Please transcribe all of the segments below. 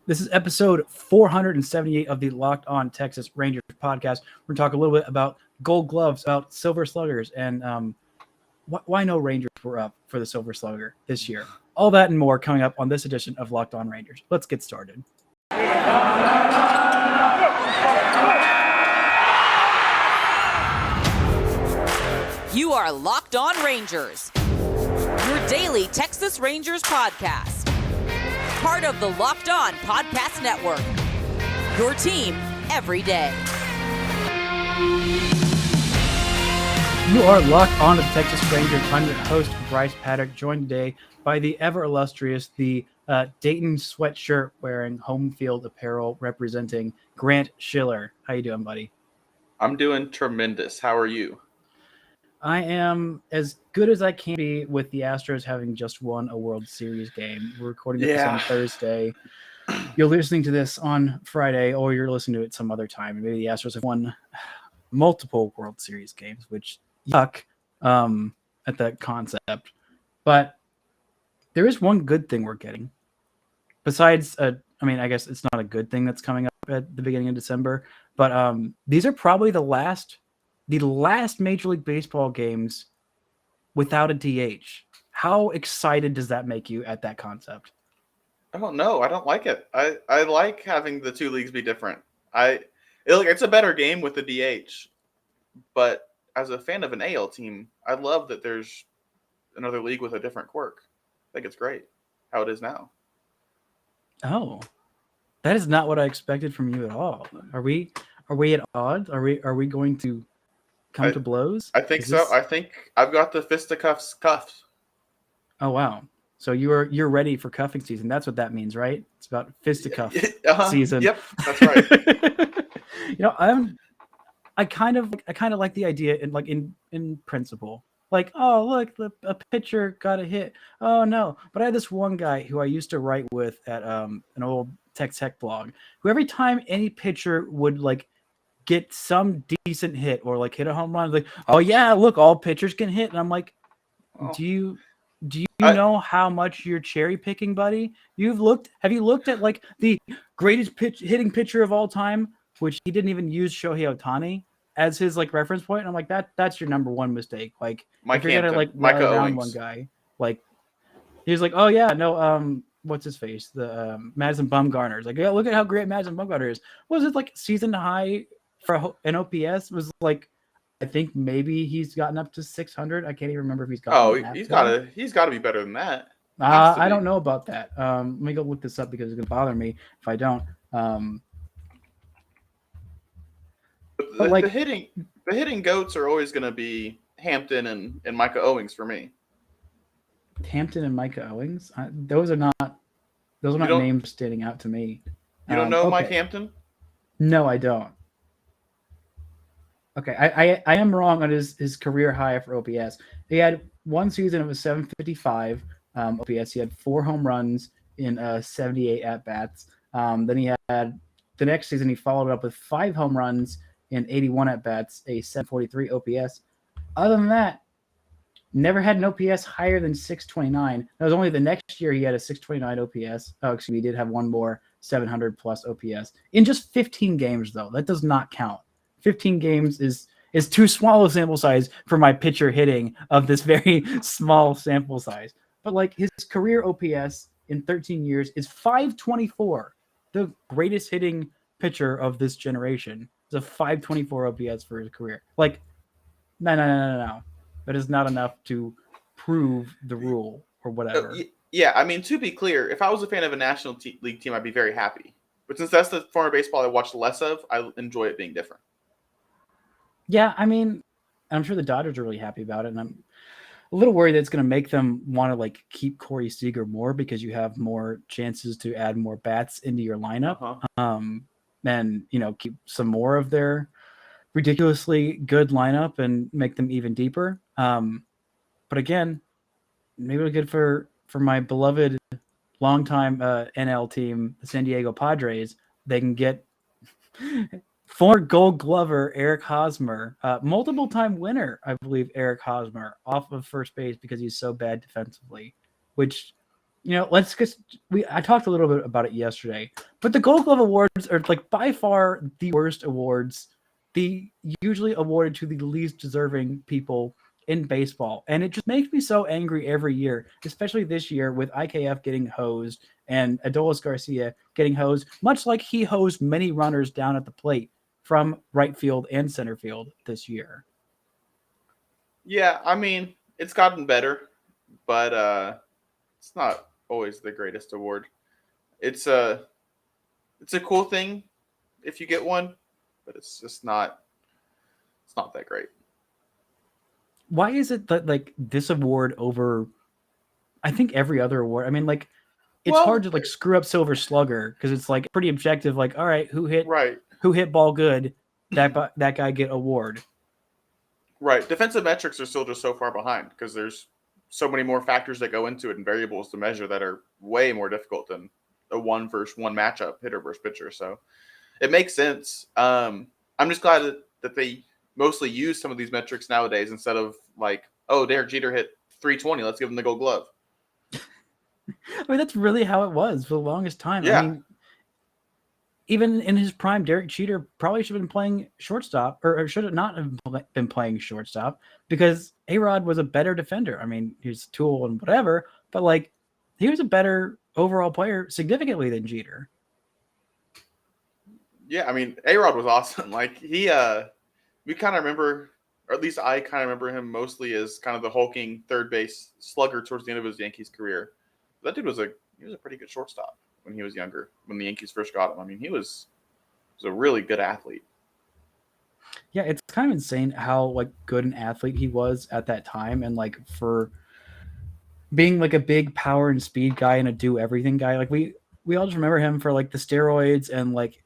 This is episode 478 of the Locked On Texas Rangers podcast. We're going to talk a little bit about Gold Gloves, about Silver Sluggers, and why no Rangers were up for the Silver Slugger this year. All that and more coming up on this edition of Locked On Rangers. Let's get started. You are Locked On Rangers, your daily Texas Rangers podcast. Part of the Locked On Podcast Network, your team every day. You are locked on to the Texas Rangers. I'm your host, Brice Paterik, joined today by the ever illustrious, the Dayton sweatshirt wearing home field apparel representing Grant Schiller. How you doing, buddy? I'm doing tremendous. How are you? I am as good as I can be with the Astros having just won a World Series game. We're recording this on Thursday. You're listening to this on Friday, or you're listening to it some other time. Maybe the Astros have won multiple World Series games, which yuck at that concept. But there is one good thing we're getting. Besides, I guess it's not a good thing that's coming up at the beginning of December, but these are probably the last Major League Baseball games without a DH. How excited does that make you at that concept? I don't know. I don't like it. I like having the two leagues be different. It's a better game with the DH, but as a fan of an AL team, I love that there's another league with a different quirk. I think it's great how it is now. Oh, that is not what I expected from you at all. Are we at odds? Are we going to come to blows? I think so. I think I've got the fisticuffs cuffed. Oh wow! So you're ready for cuffing season. That's what that means, right? It's about fisticuff season. Yep, that's right. I kind of like the idea in principle. Like, oh look, a pitcher got a hit. Oh no! But I had this one guy who I used to write with at an old Tech blog, who every time any pitcher would get some decent hit or hit a home run, oh yeah, look, all pitchers can hit. And I'm like, do you know how much you're cherry picking, buddy? Have you looked at the greatest hitting pitcher of all time, which he didn't even use Shohei Ohtani as his reference point? And I'm like, that's your number one mistake. If you're gonna rally around one guy, he was oh yeah, no, what's his face? The Madison Bumgarner's yeah, look at how great Madison Bumgarner is. What was it season high for an OPS was I think maybe he's gotten up to 600. I can't even remember if he's gotten. He's got to be better than that. I don't know about that. Let me go look this up because it's gonna bother me if I don't. The hitting goats are always gonna be Hampton and Micah Owings for me. Hampton and Micah Owings. Those are not names standing out to me. You don't know Mike Hampton? No, I don't. Okay, I am wrong on his career high for OPS. He had one season, it was 755 OPS. He had 4 home runs in 78 at-bats. Then he had the next season, he followed up with 5 home runs in 81 at-bats, a 743 OPS. Other than that, never had an OPS higher than 629. That was only the next year he had a 629 OPS. Oh, excuse me, he did have one more 700-plus OPS. In just 15 games, though. That does not count. 15 games is too small a sample size for my pitcher hitting of this very small sample size. But his career OPS in 13 years is 524. The greatest hitting pitcher of this generation is a 524 OPS for his career. No. That is not enough to prove the rule or whatever. Yeah, to be clear, if I was a fan of a National League team, I'd be very happy. But since that's the form of baseball I watch less of, I enjoy it being different. Yeah, I'm sure the Dodgers are really happy about it, and I'm a little worried that it's going to make them want to keep Corey Seager more because you have more chances to add more bats into your lineup, and keep some more of their ridiculously good lineup and make them even deeper. But again, maybe it'll be good for my beloved longtime NL team, the San Diego Padres. They can get former Gold Glover Eric Hosmer, multiple-time winner, I believe, Eric Hosmer, off of first base because he's so bad defensively, which, I talked a little bit about it yesterday, But the Gold Glove Awards are like by far the worst awards. The usually awarded to the least deserving people in baseball. And it just makes me so angry every year, especially this year with IKF getting hosed and Adolis Garcia getting hosed, much like he hosed many runners down at the plate from right field and center field this year. Yeah, I mean, it's gotten better, but it's not always the greatest award. It's a cool thing if you get one, but it's just not that great. Why is it that like this award over I think every other award? I mean, like it's hard to like screw up Silver Slugger because it's like pretty objective, like, all right, who hit ball good, that guy get award. Right. Defensive metrics are still just so far behind because there's so many more factors that go into it and variables to measure that are way more difficult than a 1-versus-1 matchup, hitter versus pitcher. So it makes sense. I'm just glad that they mostly use some of these metrics nowadays instead of like, oh, Derek Jeter hit 320. Let's give him the Gold Glove. I mean, that's really how it was for the longest time. Yeah. I mean, even in his prime, Derek Jeter probably should have been playing shortstop or should have not have been playing shortstop because A-Rod was a better defender. I mean, he's a tool and whatever, but like he was a better overall player significantly than Jeter. Yeah, I mean, A-Rod was awesome. Like we kind of remember, or at least I kind of remember him mostly as kind of the hulking third base slugger towards the end of his Yankees career. That dude was a pretty good shortstop when he was younger, when the Yankees first got him. I mean, he was a really good athlete. Yeah, it's kind of insane how like good an athlete he was at that time, and like for being like a big power and speed guy and a do everything guy. Like we all just remember him for like the steroids, and like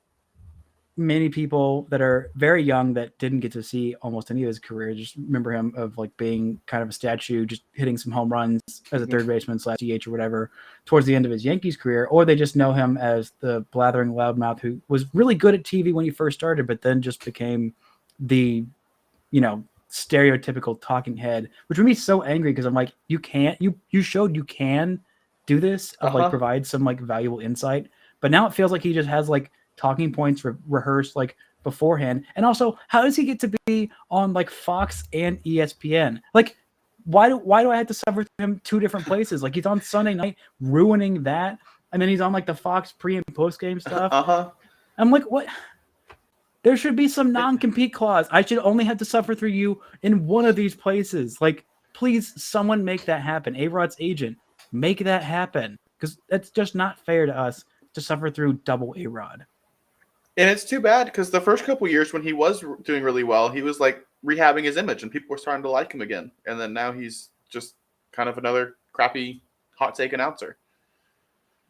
many people that are very young that didn't get to see almost any of his career just remember him of like being kind of a statue, just hitting some home runs as a third baseman / DH or whatever towards the end of his Yankees career, or they just know him as the blathering loudmouth who was really good at TV when he first started, but then just became the, stereotypical talking head, which made me so angry because I'm like, you showed you can do this of like provide some like valuable insight, but now it feels like he just has like talking points rehearsed like beforehand. And also, how does he get to be on like Fox and ESPN? Like, why do I have to suffer through him two different places? Like he's on Sunday night ruining that, and then he's on like the Fox pre and post game stuff. I'm like, what? There should be some non-compete clause. I should only have to suffer through you in one of these places. Like, please, someone make that happen. A-Rod's agent, make that happen, because that's just not fair to us to suffer through double A-Rod. And it's too bad because the first couple years when he was doing really well, he was like rehabbing his image and people were starting to like him again. And then now he's just kind of another crappy hot take announcer.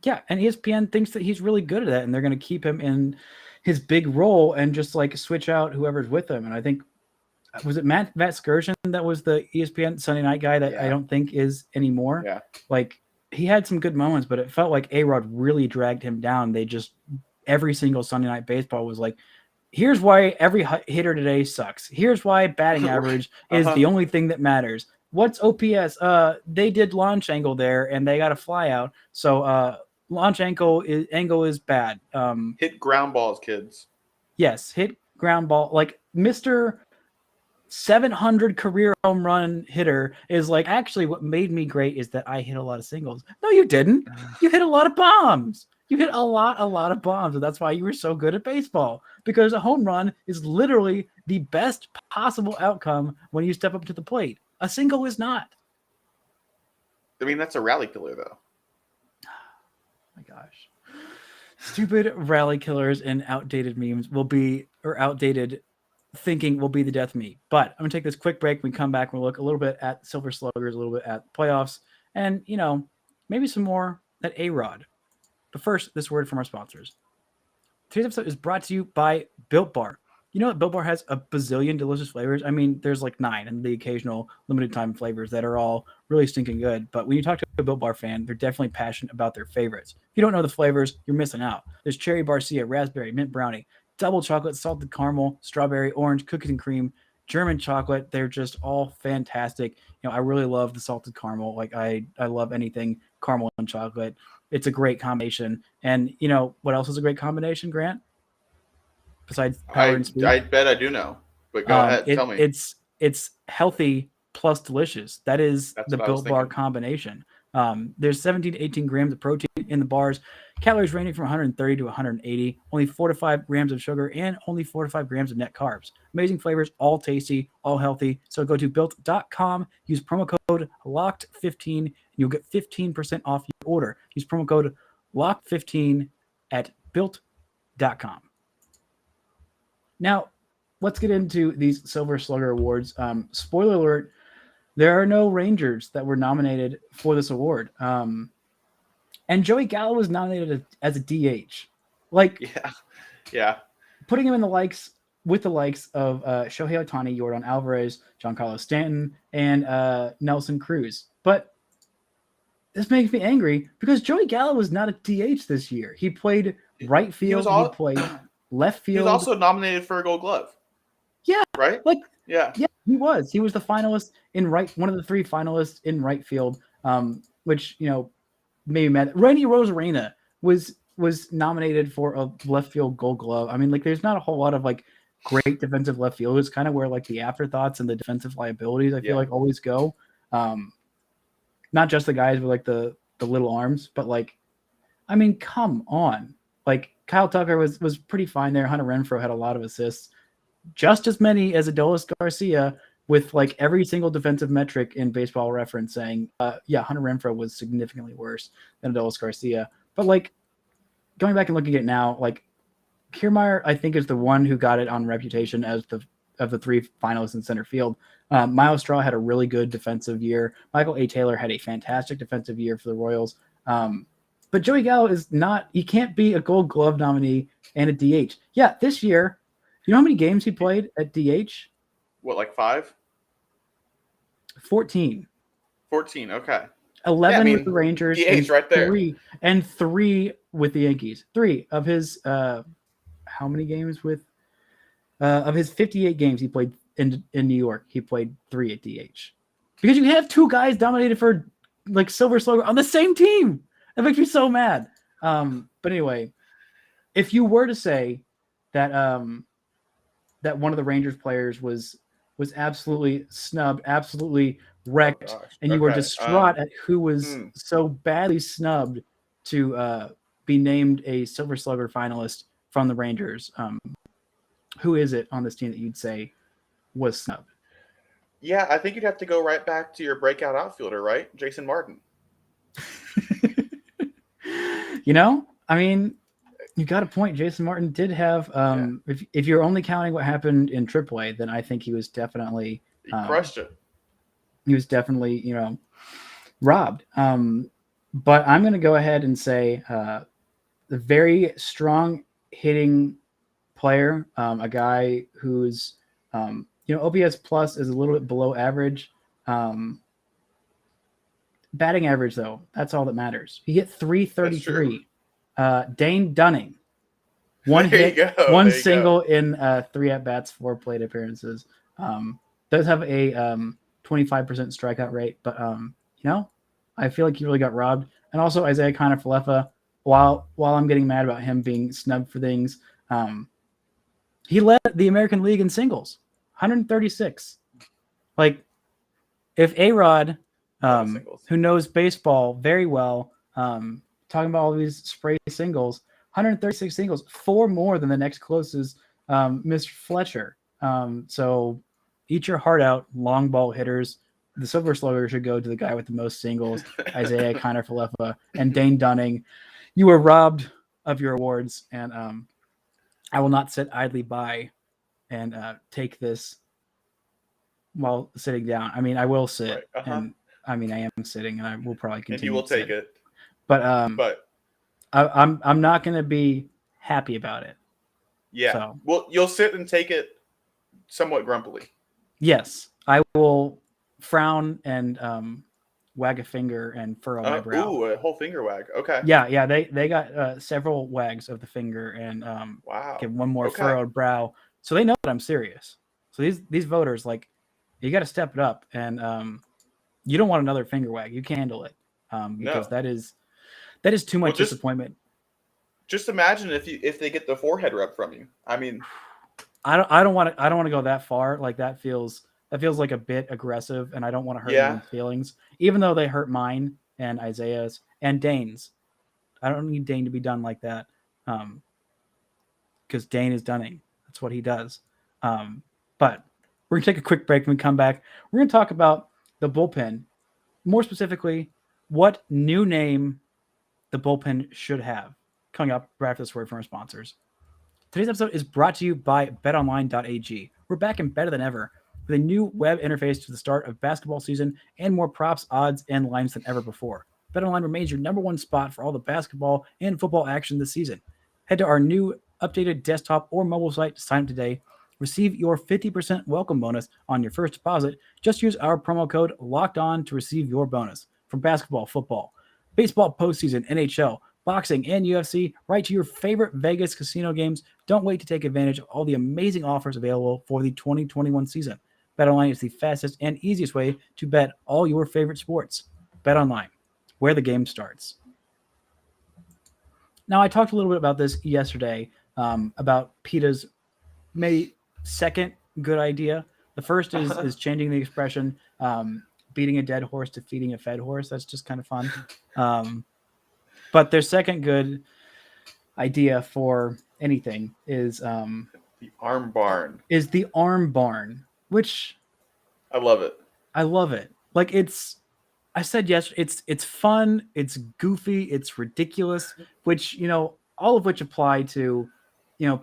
Yeah, and ESPN thinks that he's really good at that, and they're going to keep him in his big role and just like switch out whoever's with him. And I think, was it Matt Scourgeon that was the ESPN Sunday night guy that I don't think is anymore? Yeah. Like he had some good moments, but it felt like A-Rod really dragged him down. They just, every single Sunday night baseball was like, here's why every hitter today sucks. Here's why batting average is the only thing that matters. What's OPS? They did launch angle there and they got a fly out. So launch angle is bad. Hit ground balls, kids. Yes, hit ground ball. Like Mr. 700 career home run hitter is like, actually what made me great is that I hit a lot of singles. No, you didn't. You hit a lot of bombs. You hit a lot of bombs, and that's why you were so good at baseball, because a home run is literally the best possible outcome when you step up to the plate. A single is not. I mean, that's a rally killer, though. My gosh. Stupid rally killers and outdated memes outdated thinking will be the death of me. But I'm going to take this quick break. When we come back, we'll look a little bit at Silver Sluggers, a little bit at playoffs, and, maybe some more at A-Rod. But first, this word from our sponsors. Today's episode is brought to you by Built Bar. You know that Built Bar has a bazillion delicious flavors? I mean, there's like 9 and the occasional limited time flavors that are all really stinking good. But when you talk to a Built Bar fan, they're definitely passionate about their favorites. If you don't know the flavors, you're missing out. There's cherry barcia, raspberry, mint brownie, double chocolate, salted caramel, strawberry, orange, cookies and cream, German chocolate. They're just all fantastic. I really love the salted caramel. Like I love anything caramel and chocolate. it's a great combination. And you know what else is a great combination, Grant? Besides power and speed, I bet I do know. But go ahead, tell me. It's healthy plus delicious. That is That's the what I was Built Bar thinking. combination. There's 17 to 18 grams of protein in the bars, calories ranging from 130 to 180, only 4 to 5 grams of sugar, and only 4 to 5 grams of net carbs. Amazing flavors, all tasty, all healthy. So go to built.com, use promo code LOCKED15, and you'll get 15% off your order. Use promo code LOCKED15 at built.com. Now, let's get into these Silver Slugger awards. Spoiler alert, there are no Rangers that were nominated for this award. And Joey Gallo was nominated as a DH. Like, yeah, putting him in the likes of Shohei Ohtani, Yordan Alvarez, Giancarlo Stanton, and Nelson Cruz. But this makes me angry because Joey Gallo was not a DH this year. He played right field. He played left field. He was also nominated for a Gold Glove. Yeah, right. Yeah, he was. He was the finalist in one of the 3 finalists in right field. Which maybe meant Randy Rosarena was nominated for a left field Gold Glove. I mean, like, there's not a whole lot of like great defensive left fielders. Kind of where like the afterthoughts and the defensive liabilities I feel like always go. Not just the guys with like the little arms, but like, I mean, come on. Like, Kyle Tucker was pretty fine there. Hunter Renfroe had a lot of assists, just as many as Adolis Garcia, with like every single defensive metric in Baseball Reference saying, Hunter Renfroe was significantly worse than Adolis Garcia. But like, going back and looking at it now, like, Kiermaier, I think, is the one who got it on reputation as of the 3 finalists in center field. Miles Straw had a really good defensive year. Michael A. Taylor had a fantastic defensive year for the Royals. But Joey Gallo is not, he can't be a Gold Glove nominee and a DH. Yeah, this year, you know how many games he played at DH? What, like 5? 14. 14, okay. 11 with the Rangers. DH right there. 3 with the Yankees. 3 of his, how many games with, of his 58 games he played in New York, he played 3 at DH. Because you have 2 guys nominated for like Silver Slugger on the same team. That makes me so mad. But anyway, if you were to say that that one of the Rangers players was absolutely snubbed, absolutely wrecked, and you were distraught at who was so badly snubbed to be named a Silver Slugger finalist from the Rangers, who is it on this team that you'd say was snubbed? Yeah, I think you'd have to go right back to your breakout outfielder, right? Jason Martin. I mean, you got a point. Jason Martin did have, if you're only counting what happened in AAA, then I think he was definitely he crushed it. He was definitely, robbed. But I'm going to go ahead and say the very strong hitting player, a guy who's, OPS plus is a little bit below average. Batting average, though, that's all that matters. He hit 333. Dane Dunning. One hit, one single in 3 at-bats, 4 plate appearances. Does have a 25% strikeout rate, but, I feel like he really got robbed. And also Isiah Kiner-Falefa, while I'm getting mad about him being snubbed for things, he led the American League in singles, 136. Like, if A-Rod, who knows baseball very well, talking about all these spray singles, 136 singles, 4 more than the next closest, Mr. Fletcher. So eat your heart out, long ball hitters. The Silver Slugger should go to the guy with the most singles, Isiah Kiner-Falefa, and Dane Dunning. You were robbed of your awards, and I will not sit idly by and take this while sitting down. I mean, I will sit, and I mean, I am sitting, and I will probably continue. And you will take it, but I'm not going to be happy about it. Yeah, so. Well, you'll sit and take it somewhat grumpily. Yes, I will frown and wag a finger and furrow my brow. Ooh, a whole finger wag. Okay. Yeah. They got several wags of the finger and give one more furrowed brow, so they know that I'm serious. So these voters, like, you got to step it up, and you don't want another finger wag. You can handle it because That is too much Well, disappointment. Just imagine if they get the forehead rub from you. I mean, I don't want to go that far. Like that feels like a bit aggressive, and I don't want to hurt anyone's feelings, even though they hurt mine and Isiah's and Dane's. I don't need Dane to be done like that, because Dane is Dunning. That's what he does. But we're gonna take a quick break. When we come back, we're gonna talk about the bullpen, more specifically, what new name the bullpen should have. Coming up right after this word from our sponsors. Today's episode is brought to you by betonline.ag. We're back and better than ever with a new web interface to the start of basketball season and more props, odds, and lines than ever before. BetOnline remains your number one spot for all the basketball and football action this season. Head to our new updated desktop or mobile site to sign up today. Receive your 50% welcome bonus on your first deposit. Just use our promo code LOCKEDON to receive your bonus. From basketball, football, baseball postseason, NHL, boxing, and UFC, right to your favorite Vegas casino games. Don't wait to take advantage of all the amazing offers available for the 2021 season. BetOnline is the fastest and easiest way to bet all your favorite sports. BetOnline, where the game starts. Now, I talked a little bit about this yesterday, about PETA's maybe second good idea. The first is changing the expression, beating a dead horse to feeding a fed horse. That's just kind of fun. But their second good idea for anything is the arm barn. Is the arm barn, which I love it. I love it. Like I said yes, it's fun, it's goofy, it's ridiculous, which all of which apply to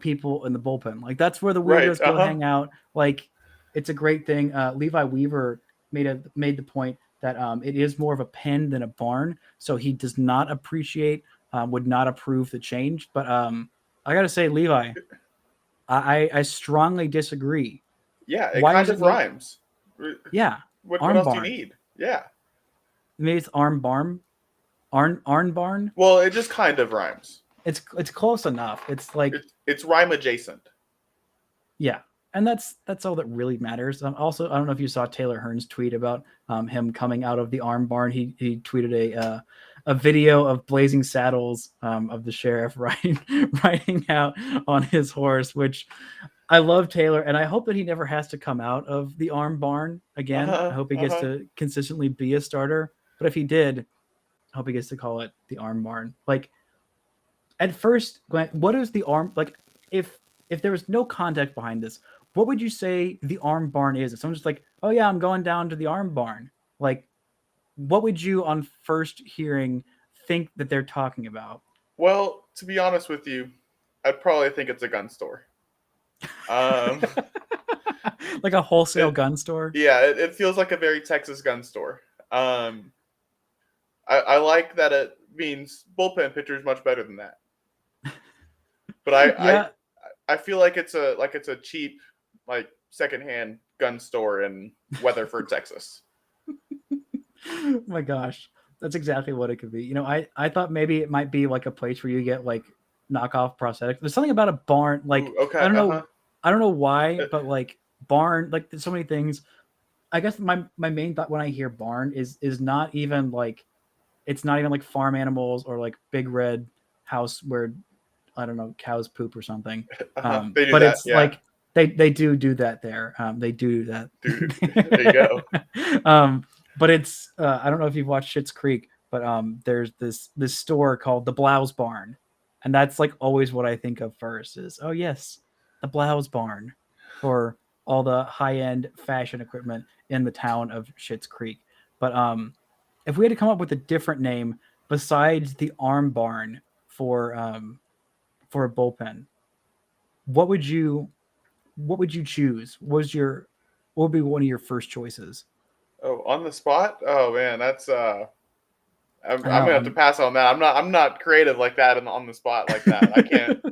people in the bullpen. Like that's where the weirdos go hang out. Like it's a great thing. Levi Weaver made the point that it is more of a pen than a barn, so he does not appreciate, would not approve the change. But I gotta say, Levi, I strongly disagree. Yeah, it kind of rhymes. Yeah, what else do you need? Yeah, maybe it's arm barn. Well, it just kind of rhymes. It's close enough. It's like it's rhyme adjacent. Yeah. And that's all that really matters. Also, I don't know if you saw Taylor Hearn's tweet about him coming out of the arm barn. He tweeted a video of blazing saddles of the sheriff riding out on his horse, which I love Taylor, and I hope that he never has to come out of the arm barn again. I hope he gets to consistently be a starter. But if he did, I hope he gets to call it the arm barn. Like at first, Glenn, what is the arm like? If there was no context behind this, what would you say the arm barn is? If someone's just like, oh yeah, I'm going down to the arm barn. Like, what would you on first hearing think that they're talking about? Well, to be honest with you, I'd probably think it's a gun store. Like a wholesale gun store? Yeah, it feels like a very Texas gun store. I like that it means bullpen pitcher is much better than that. But I feel like it's a cheap, like secondhand gun store in Weatherford, Texas. Oh my gosh, that's exactly what it could be. I thought maybe it might be like a place where you get like knockoff prosthetics. There's something about a barn, like Ooh, okay, I don't know why, but like barn, like there's so many things. I guess my main thought when I hear barn is not even like, it's not even like farm animals or like big red house where, I don't know, cows poop or something. But it's like they do that there. They do that. There you go. But it's I don't know if you've watched Schitt's Creek, but there's this store called the Blouse Barn, and that's like always what I think of first is, oh yes, the Blouse Barn for all the high-end fashion equipment in the town of Schitt's Creek. But if we had to come up with a different name besides the Arm Barn for a bullpen, what would you choose? What would be one of your first choices? Oh, on the spot? Oh man, that's I'm gonna have to pass on that. I'm not creative like that on the spot like that. I can't.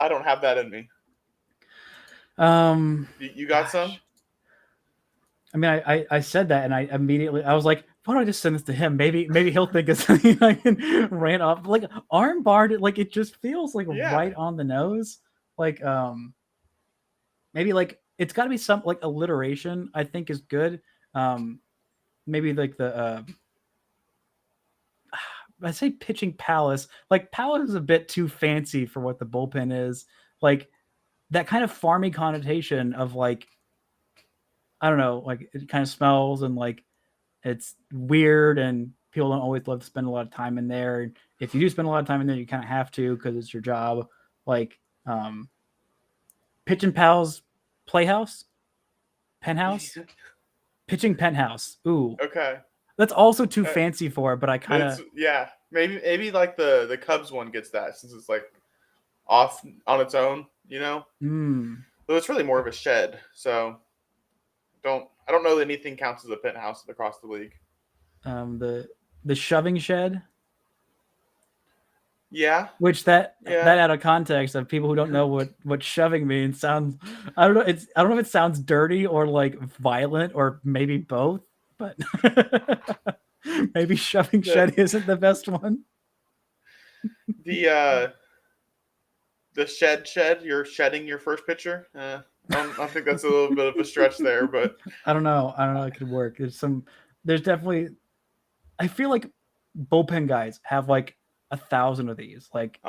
I don't have that in me. You got some? I mean, I said that, and I was like, why don't I just send this to him? Maybe he'll think it's something I can rant off. Like arm barred, like it just feels like right on the nose. Like maybe like it's got to be some like alliteration. I think is good. Maybe like the I say pitching palace. Like palace is a bit too fancy for what the bullpen is. Like that kind of farmy connotation of like, I don't know, like it kind of smells and like it's weird and people don't always love to spend a lot of time in there. If you do spend a lot of time in there, you kind of have to because it's your job. Like pitching pals playhouse, penthouse, pitching penthouse. Ooh, Okay. that's also too fancy for it, but I kind of maybe like the Cubs one gets that since it's like off on its own, you know. Though it's really more of a shed, so I don't know that anything counts as a penthouse across the league. The shoving shed. Yeah. Which that out of context of people who don't know what shoving means sounds, I don't know. I don't know if it sounds dirty or like violent or maybe both, but maybe shoving shed isn't the best one. The shed, you're shedding your first pitcher. I think that's a little bit of a stretch there, but I don't know. It could work. There's definitely, I feel like bullpen guys have like 1,000 of these. Like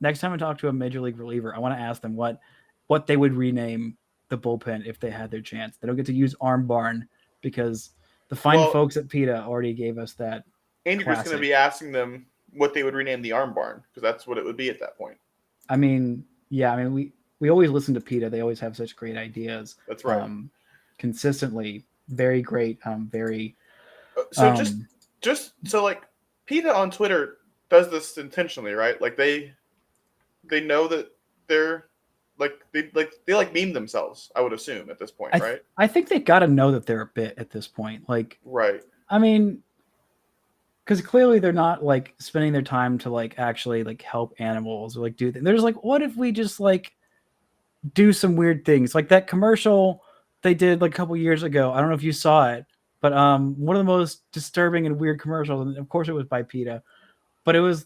next time I talk to a major league reliever, I want to ask them what they would rename the bullpen if they had their chance. They don't get to use arm barn because the fine folks at PETA already gave us that. And you're just going to be asking them what they would rename the arm barn because that's what it would be at that point. I mean, yeah. I mean, we always listen to PETA. They always have such great ideas. That's right. Consistently, very great. Very. So just so like PETA on Twitter does this intentionally, right? Like they know that they're they meme themselves. I would assume at this point, right? I think they got to know that they're a bit at this point. Like, right. I mean, because clearly they're not like spending their time to like actually like help animals or like do things. They're just like, what if we just like do some weird things like that commercial they did like a couple years ago. I don't know if you saw it, but one of the most disturbing and weird commercials, and of course it was by PETA, but it was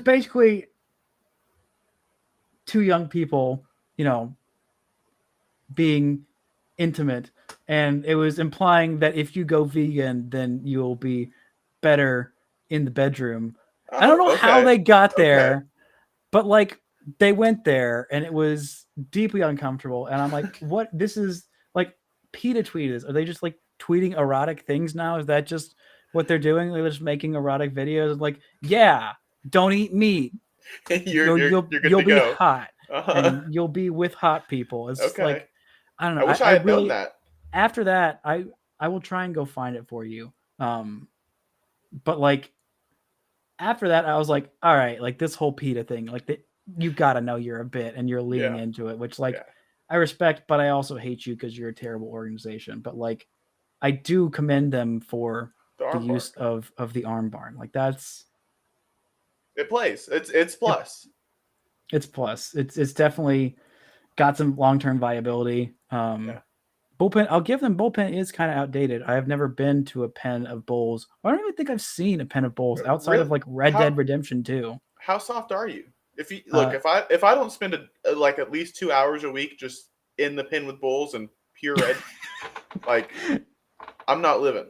basically two young people, you know, being intimate, and it was implying that if you go vegan, then you'll be better in the bedroom. I don't know how they got there, but like they went there and it was deeply uncomfortable. And I'm like, what? This is like PETA tweeters. Are they just like tweeting erotic things now? Is that just what they're doing? They're just making erotic videos. Like, yeah, don't eat meat. You'll be hot and you'll be with hot people. It's like, I don't know. I wish I had known that. After that, I will try and go find it for you. But like after that, I was like, all right, like this whole PETA thing, like you got to know you're a bit and you're leaning into it, which like I respect, but I also hate you because you're a terrible organization. But like, I do commend them for the use of the arm barn. Like it plays. It's plus. It's plus. It's definitely got some long-term viability. Bullpen, I'll give them. Bullpen is kind of outdated. I have never been to a pen of Bulls. I don't even think I've seen a pen of Bulls outside of like Red Dead Redemption 2. How soft are you? If you look, if I don't spend like at least 2 hours a week just in the pen with Bulls and pure red, like I'm not living.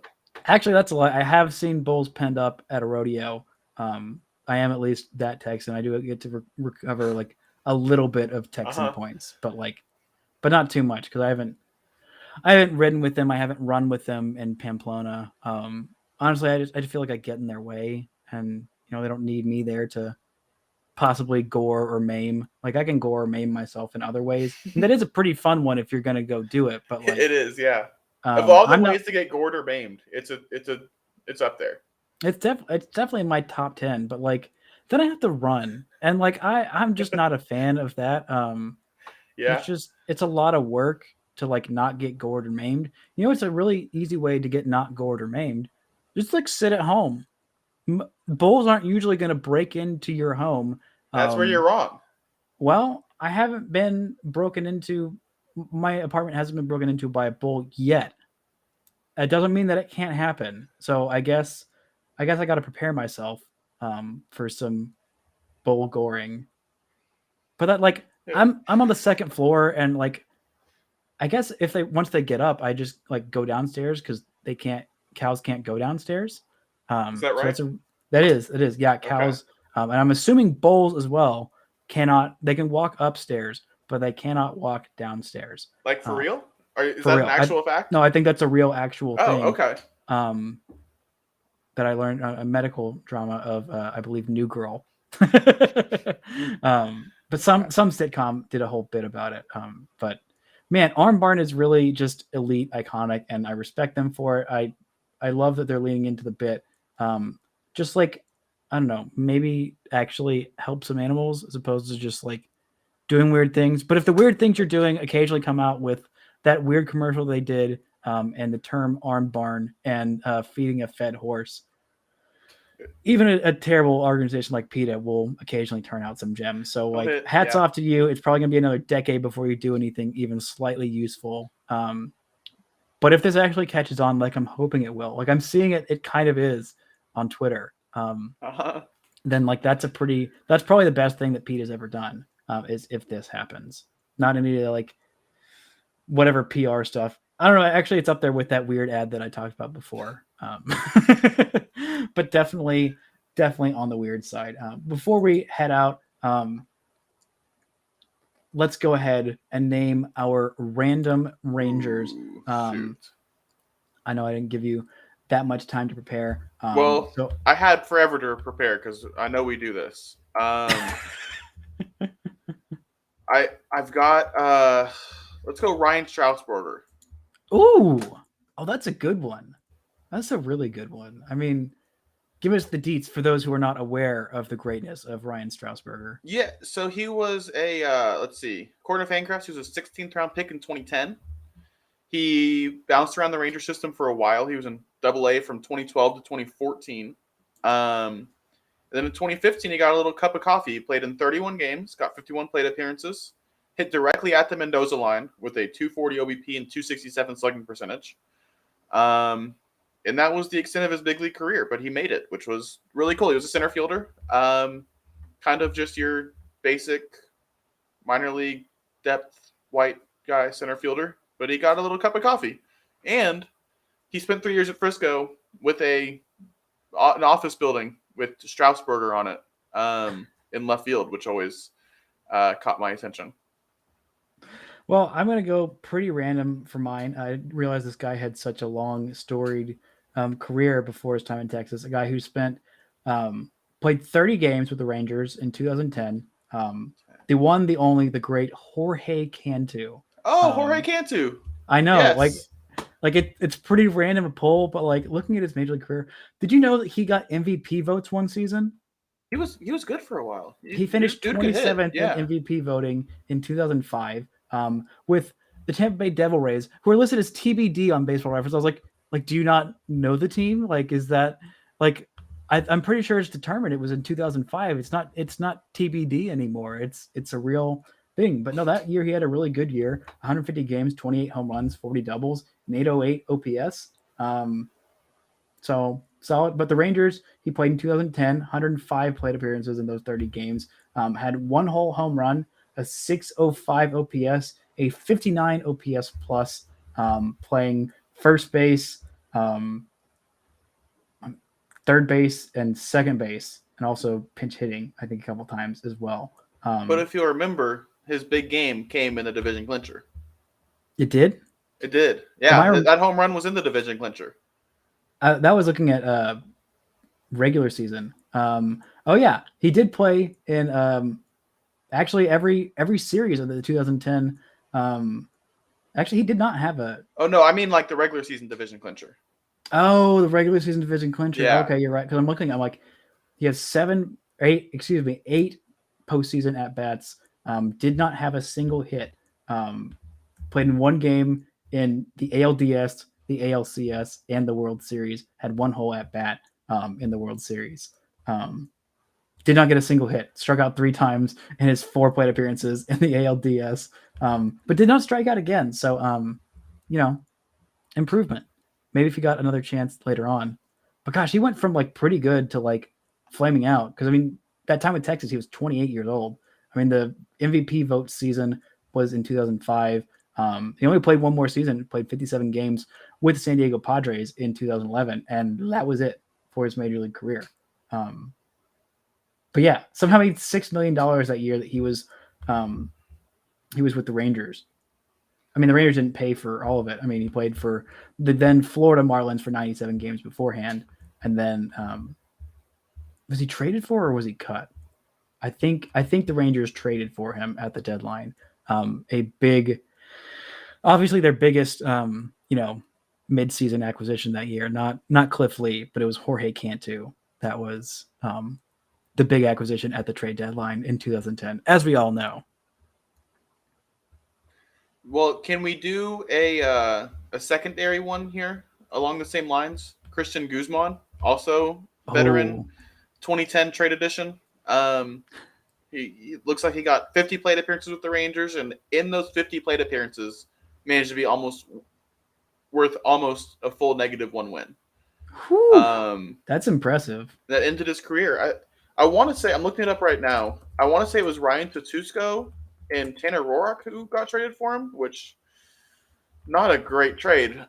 Actually, that's a lie. I have seen Bulls penned up at a rodeo. I am at least that Texan. I do get to recover like a little bit of Texan points, but not too much because I haven't ridden with them. I haven't run with them in Pamplona. Honestly, I just feel like I get in their way, and you know they don't need me there to possibly gore or maim. Like I can gore or maim myself in other ways. And that is a pretty fun one if you're gonna go do it. But like, it is, yeah. Of all the ways to get gored or maimed, it's up there. It's definitely in my top 10. But like then I have to run, and like I'm just not a fan of that. It's a lot of work to like not get gored or maimed. You know, it's a really easy way to get not gored or maimed. Just like sit at home. Bulls aren't usually going to break into your home. That's where you're wrong. Well, I haven't been broken into. My apartment hasn't been broken into by a bull yet. It doesn't mean that it can't happen. So I guess I got to prepare myself for some bull goring. But that like I'm on the second floor, and like I guess once they get up, I just like go downstairs because cows can't go downstairs. Is that right? So it is. Yeah, cows. Okay. And I'm assuming bulls as well they can walk upstairs, but they cannot walk downstairs. Like for real? Is for that real. an actual fact? No, I think that's a real actual thing. Oh, okay. That I learned a medical drama of, I believe, New Girl. But some sitcom did a whole bit about it. But man, Arm Barn is really just elite, iconic, and I respect them for it. I love that they're leaning into the bit. Just like, I don't know, maybe actually help some animals as opposed to just like doing weird things. But if the weird things you're doing occasionally come out with that weird commercial they did, and the term arm barn and feeding a fed horse, even a terrible organization like PETA will occasionally turn out some gems. So like hats off to you. It's probably gonna be another decade before you do anything even slightly useful. But if this actually catches on, like I'm hoping it will, like I'm seeing it kind of is on Twitter. Then like that's probably the best thing that PETA's ever done, is if this happens. Not any of the like whatever PR stuff. I don't know. Actually, it's up there with that weird ad that I talked about before. But definitely on the weird side. Before we head out, let's go ahead and name our random Rangers. I know I didn't give you that much time to prepare. So I had forever to prepare because I know we do this. I've got let's go Ryan Straussberger. Ooh, that's a good one. That's a really good one. I mean, give us the deets for those who are not aware of the greatness of Ryan Straussberger. Yeah, so he was a let's see, according to Fancraft, he was a 16th round pick in 2010. He bounced around the Ranger system for a while. He was in AA from 2012 to 2014. And then in 2015, he got a little cup of coffee. He played in 31 games, got 51 plate appearances, hit directly at the Mendoza line with a 240 OBP and 267 slugging percentage. And that was the extent of his big league career, but he made it, which was really cool. He was a center fielder, kind of just your basic minor league depth white guy center fielder, but he got a little cup of coffee. And he spent 3 years at Frisco with an office building with Straussberger on it in left field, which always caught my attention. Well, I'm going to go pretty random for mine. I realized this guy had such a long, storied career before his time in Texas. A guy who played 30 games with the Rangers in 2010. The one, the only, the great Jorge Cantu. Oh, Jorge Cantu. I know. Yes. Like it's pretty random a poll, but like looking at his major league career, did you know that he got MVP votes one season? He was good for a while. He finished 27th in MVP voting in 2005. With the Tampa Bay Devil Rays, who are listed as TBD on Baseball Reference. I was like, do you not know the team? Like, is that like? I'm pretty sure it's determined. It was in 2005. It's not TBD anymore. It's a real thing. But no, that year he had a really good year. 150 games, 28 home runs, 40 doubles, and 808 OPS. So solid. But the Rangers, he played in 2010, 105 plate appearances in those 30 games. Had one whole home run, a 605 OPS, a 59 OPS plus, playing first base, third base, and second base, and also pinch hitting, I think, a couple times as well. But if you'll remember, his big game came in the division clincher. It did? It did. Yeah, that home run was in the division clincher. That was looking at regular season. Oh, yeah. He did play in actually every series of the 2010. Actually, he did not have a. Oh no, I mean like the regular season division clincher. Oh, the regular season division clincher. Yeah. Okay, you're right. Because I'm like, he has 8 postseason at bats. Did not have a single hit. Played in one game in the ALDS, the ALCS, and the World Series. Had one whole at bat in the World Series. Did not get a single hit. Struck out 3 times in his 4 plate appearances in the ALDS, but did not strike out again. So, improvement. Maybe if he got another chance later on. But gosh, he went from like pretty good to like flaming out. Because I mean, that time with Texas, he was 28 years old. I mean, the MVP vote season was in 2005. He only played one more season, played 57 games with the San Diego Padres in 2011, and that was it for his major league career. But yeah, somehow he made $6 million that year that he was with the Rangers. I mean, the Rangers didn't pay for all of it. I mean, he played for the then Florida Marlins for 97 games beforehand. And then was he traded for or was he cut? I think the Rangers traded for him at the deadline. Obviously their biggest, mid-season acquisition that year, not Cliff Lee, but it was Jorge Cantu. That was the big acquisition at the trade deadline in 2010, as we all know. Well, can we do a secondary one here along the same lines? Christian Guzman, also veteran, 2010 trade edition. He looks like he got 50 plate appearances with the Rangers, and in those 50 plate appearances, managed to be worth almost a full -1 win. That's impressive. That ended his career. I want to say, I'm looking it up right now. I want to say it was Ryan Tatusko and Tanner Roark who got traded for him, which not a great trade.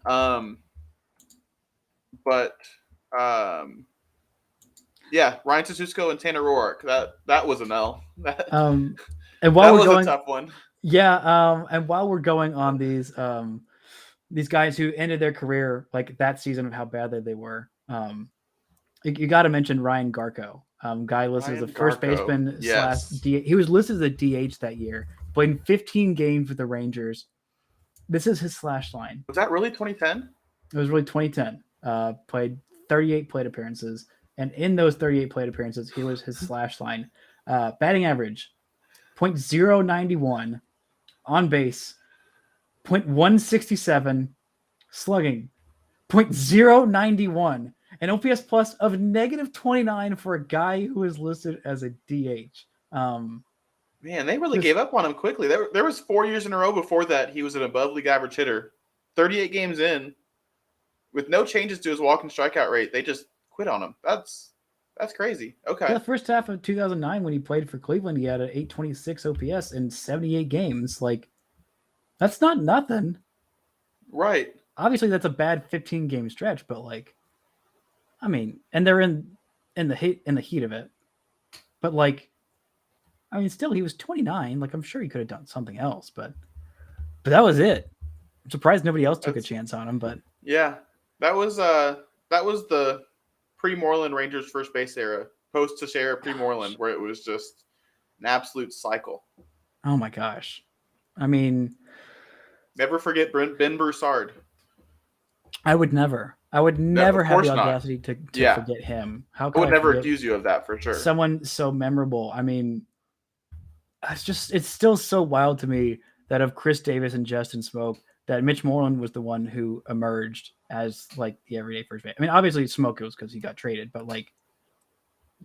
Yeah, Ryan Tatusko and Tanner Roark. That was an L. And while that was a tough one. Yeah, and while we're going on these guys who ended their career like that season of how bad they were, you got to mention Ryan Garco. Guy listed as a first baseman / DH. He was listed as a DH that year, played in 15 games with the Rangers. This is his slash line. Was that really 2010? It was really 2010. Played 38 plate appearances, and in those 38 plate appearances, he was his slash line. Batting average, .091, on base, .167, slugging, .091. An OPS plus of -29 for a guy who is listed as a DH. Man, they really gave up on him quickly. There was 4 years in a row before that he was an above league average hitter. 38 games in, with no changes to his walk and strikeout rate, they just quit on him. That's crazy. Okay. Yeah, the first half of 2009 when he played for Cleveland, he had an .826 OPS in 78 games. Like, that's not nothing. Right. Obviously, that's a bad 15-game stretch, but like, I mean, and they're in the heat of it. But like, I mean, still, he was 29. Like, I'm sure he could have done something else, but that was it. I'm surprised nobody else took a chance on him. But yeah, that was the pre-Moreland Rangers first base era, post Teixeira pre-Moreland, where it was just an absolute cycle. Oh my gosh, I mean, never forget Ben Broussard. I would never have the audacity to forget him. How could I would never accuse you of that for sure. Someone so memorable. I mean, it's still so wild to me that of Chris Davis and Justin Smoke, that Mitch Moreland was the one who emerged as like the everyday first base. I mean, obviously Smoke was because he got traded, but like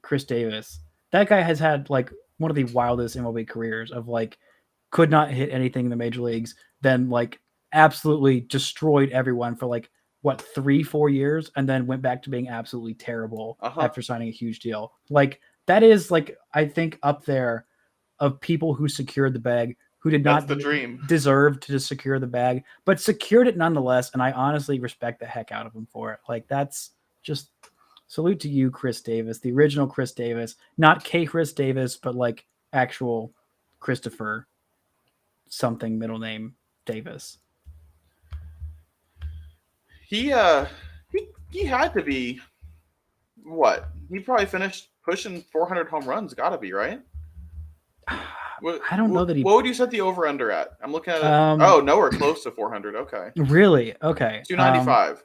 Chris Davis, that guy has had like one of the wildest MLB careers of like could not hit anything in the major leagues, then like absolutely destroyed everyone for like 3-4 years, and then went back to being absolutely terrible after signing a huge deal. Like that is like, I think up there of people who secured the bag, who did not deserve to secure the bag, but secured it nonetheless. And I honestly respect the heck out of him for it. Like that's just salute to you, Chris Davis, the original Chris Davis, not K. Chris Davis, but like actual Christopher something middle name Davis. He had to be what? He probably finished pushing 400 home runs. Got to be, right? I don't know that he. What would you set the over under at? I'm looking at it. Nowhere close to 400. Okay. Really? Okay. 295.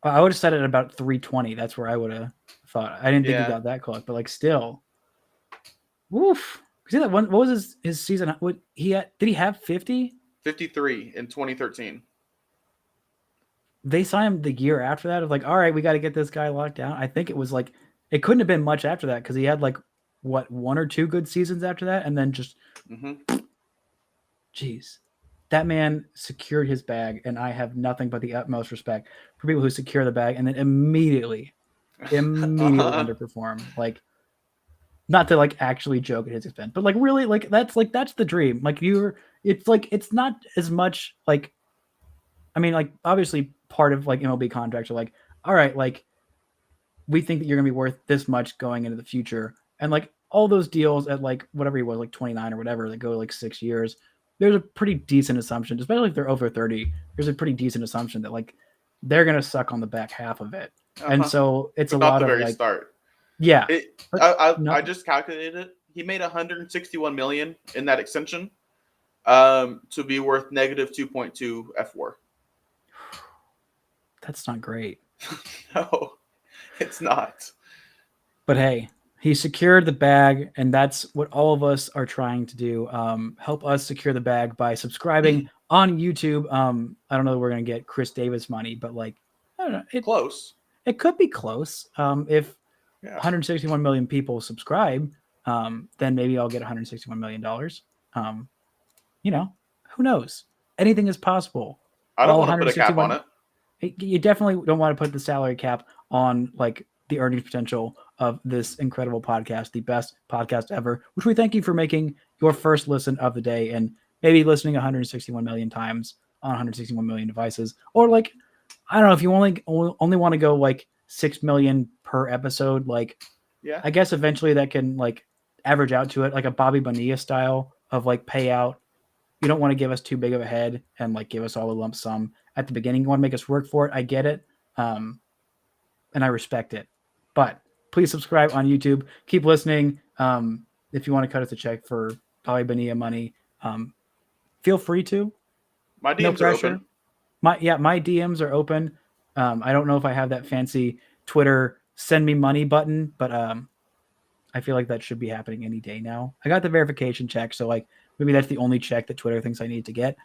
I would have set it at about 320. That's where I would have thought. I didn't think he got that close, but like still. Woof. See that one? What was his season? What he had? Did he have 50? 53 in 2013. They signed him the year after that of like, all right, we got to get this guy locked down. I think it was like, it couldn't have been much after that because he had like, what, 1 or 2 good seasons after that? And then just, Jeez. That man secured his bag, and I have nothing but the utmost respect for people who secure the bag and then immediately underperform. Like, not to like actually joke at his expense, but like really like that's the dream. Like it's not as much like, I mean, like obviously part of like MLB contracts are like, all right, like we think that you're going to be worth this much going into the future. And like all those deals at like whatever he was, like 29 or whatever, that go like 6 years, there's a pretty decent assumption, especially if they're over 30. There's a pretty decent assumption that like they're going to suck on the back half of it. And so it's a lot the of very like, start. Yeah. I just calculated it. He made $161 million in that extension to be worth negative 2.2 F4. That's not great. No, it's not. But hey, he secured the bag, and that's what all of us are trying to do. Help us secure the bag by subscribing on YouTube. I don't know if we're going to get Chris Davis money, but like, I don't know. Close. It could be close. If 161 million people subscribe, then maybe I'll get $161 million. You know, who knows? Anything is possible. I don't want to put a cap on it. You definitely don't want to put the salary cap on like the earnings potential of this incredible podcast, the best podcast ever, which we thank you for making your first listen of the day and maybe listening 161 million times on 161 million devices. Or like, I don't know, if you only want to go like 6 million per episode, like, yeah, I guess eventually that can like average out to it, like a Bobby Bonilla style of like payout. You don't want to give us too big of a head and like give us all a lump sum at the beginning. You want to make us work for it. I get it. And I respect it, but please subscribe on YouTube. Keep listening. If you want to cut us a check for Bobby Bonilla money, feel free to. My DMs are open. My DMs are open. I don't know if I have that fancy Twitter send me money button, but I feel like that should be happening any day now. I got the verification check, so like maybe that's the only check that Twitter thinks I need to get.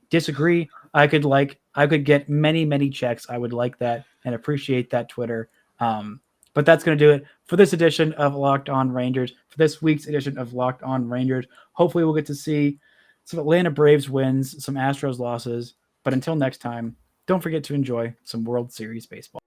Disagree. I could get many checks. I would like that and appreciate that, Twitter. But that's going to do it for this edition of Locked On Rangers, for this week's edition of Locked On Rangers. Hopefully we'll get to see some Atlanta Braves wins, some Astros losses. But until next time, don't forget to enjoy some World Series baseball.